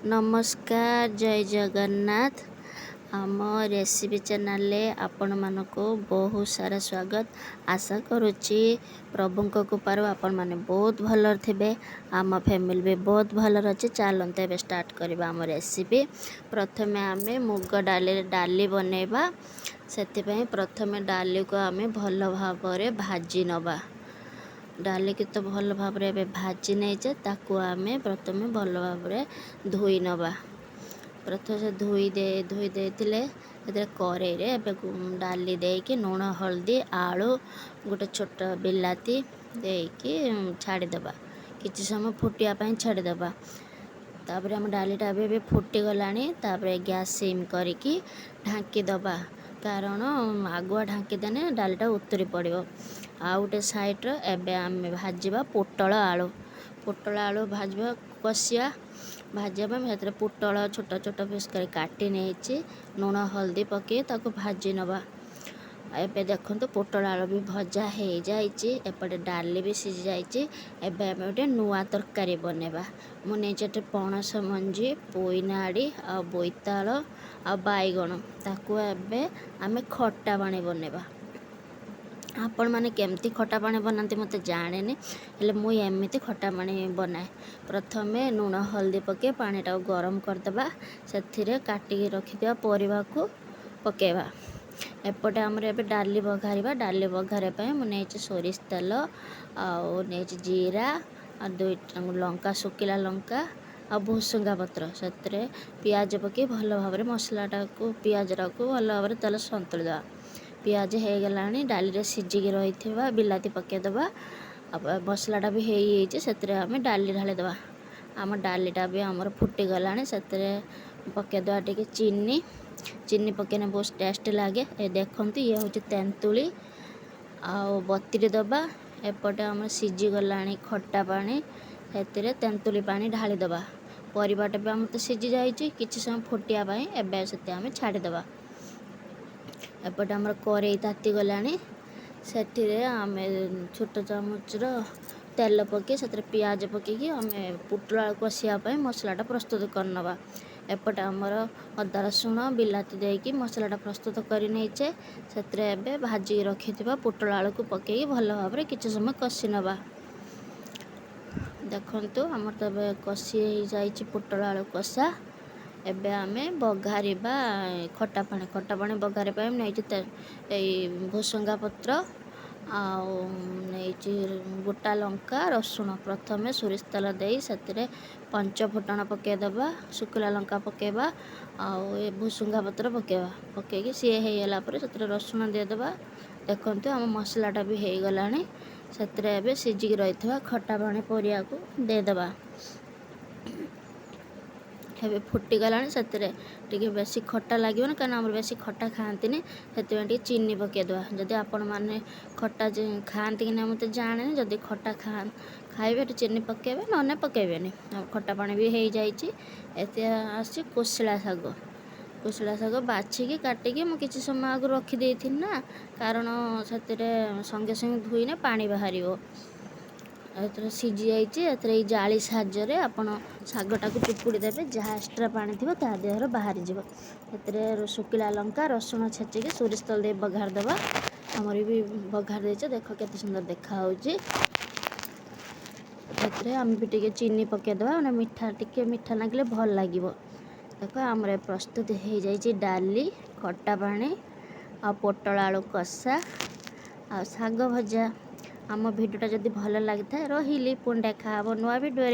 नमस्कार जय जगन्नाथ आम रेसिपी चैनल आपण मानक बहुत सारा स्वागत आशा करुच्ची प्रभु कृपार आपण माने बहुत भल थे आम फैमिली भी बहुत भल अच्छे चलते ए स्टार्ट करवा आम रेसिपी। प्रथम आम मुग डाली बनैबा से प्रथम डाली को आम भल भाव भाजी नवा डाली की तो भल भाव भाजी नहींचे ताकू आम प्रथम भल भाव धोई नवा। प्रथम से धोई देते कड़े डाली देकी लुण हल्दी आलू गोटे छोट बिलाती देकी छाड़ीदे किसी समय फुटियापाई छाड़ीदे। तापर आम डालीटा भी फुटी गला गैस सिम करके ढांकी दबा कारण आगुआ ढांकी देने डालीटा उतरी पड़ो। आउ गोटे साइड्र एबे आम भाजवा पोटल आलू भाजवा कषिया भाजवा से पोटल छोट छोट पीस कर काटी नहीं लुण हल्दी पके ताको भाजी नवा। एबे देखो पोटल आलू भी भजा हो जापटे डाली भी सीझी जाइए। एबे आम गोटे नुआ तरकारी बनैबा मुझे पणस मंजी पोई नाड़ी आ बोईताल आ बैगण ताकू एबे आम खट्टा पानी बनैबा। आपण मैंने केमती खट्टा पानी बनाते मत जाने हेल्ले मुई एमती खट्टा पानी बनाए। प्रथम लुण हल्दी पके पानीटा गरम करदे से काटिकी रखिदा परिवा को पकेबा। एपटे आमर ए डाली बघारिबा डाली बघारे मुझे सोरिष तेल आ जीरा आ दुईटा लंका शुखिला लंका आ भुसुंगा पत्र से पियाज पके भल भाव मसलाटा को पियाजरा को भल भाव तेल सन्तुली देवा। पियाज हो गला डाली सीझिकी रही बिलाती पकईदबा मसलाटा भी हो से डाली ढालीदे। आम डालीटा भी आमर फुटी गला से पकईदे टे चीनी पकने बहुत टेस्ट लगे। ये देखते ये हूँ तेंतुली आ बतरी दबा। एपटे आम सीझी गला खट्टा पानी से तेंतुली पानी ढालीदे। परिवाटा भी आम तो सीझी जाइए किसी समय फुटियापाई एवं से आम छाड़ीदे। एपटे आमर कड़े ताती गला से आम छोट चामचर तेल पकई से पियाज पकईकी आम पोटल आलू कषियापाई मसलाटा प्रस्तुत करनवा। एपटे आमर अदा रसुण बिलाती देकी मसलाटा प्रस्तुत कर नहींचे से भाजी रखि पोटल आलू को पकई भल भाव किसी समय कषि नवा। देखंतु आमर तो कषि जाइए पोटल आलू कषा। एबे आमे बघारिबा खट्टा पानी बघारे नहीं भुसुंगा पत्र गोटा लंका रसुण प्रथम सोरिष तेल दे से पंच फुटण पकईदबा शुखिला लंका पकेबा आ भुसुंगा पत्र पकेबा पकईकी सी होगला से रसुण देदेबा। देखते आम मसलाटा भी हो गला से सीझिकी रही खट्टा पानी परिया को देदेबा। हे फुटीगला से बेसी खट्टा लगे ना कारण आम बेसी खट्टा खाती से चीनी पकईदे। जदि आपण मैंने खट्टा खाती कि मत जाने जदि खट्टा खाइबे चीनी पकईबे ना पकईबे। खट्टा पानी भी हो जाइए। कोसला शाग बाछिकी काटिकी मुझे किसी समय आगे रखीदे ना कारण से संगे संगे धोईने पानी बाहर सीझी जाइए। जाली साहाय्य आप शागटा को चिपुड़ी देवे जहाँ एक्सट्रा पानी थी देहर बाहरी जा शुखिला लंका रसुण छेचिकी सोरिष तेल दे बघार देवा। आमर भी बघार देचे देख के सुंदर देखा आम भी टे चीनी पकईदे मीठा टे मीठा लगे भल लगे। देख आमर प्रस्तुत हो जाइए डाली खट्टा पानी आ पोटल आलू कषा आ शाग भजा। आम भिडियोटा जदि भल लगी था रही पुणी देखा नुआ भिडियो।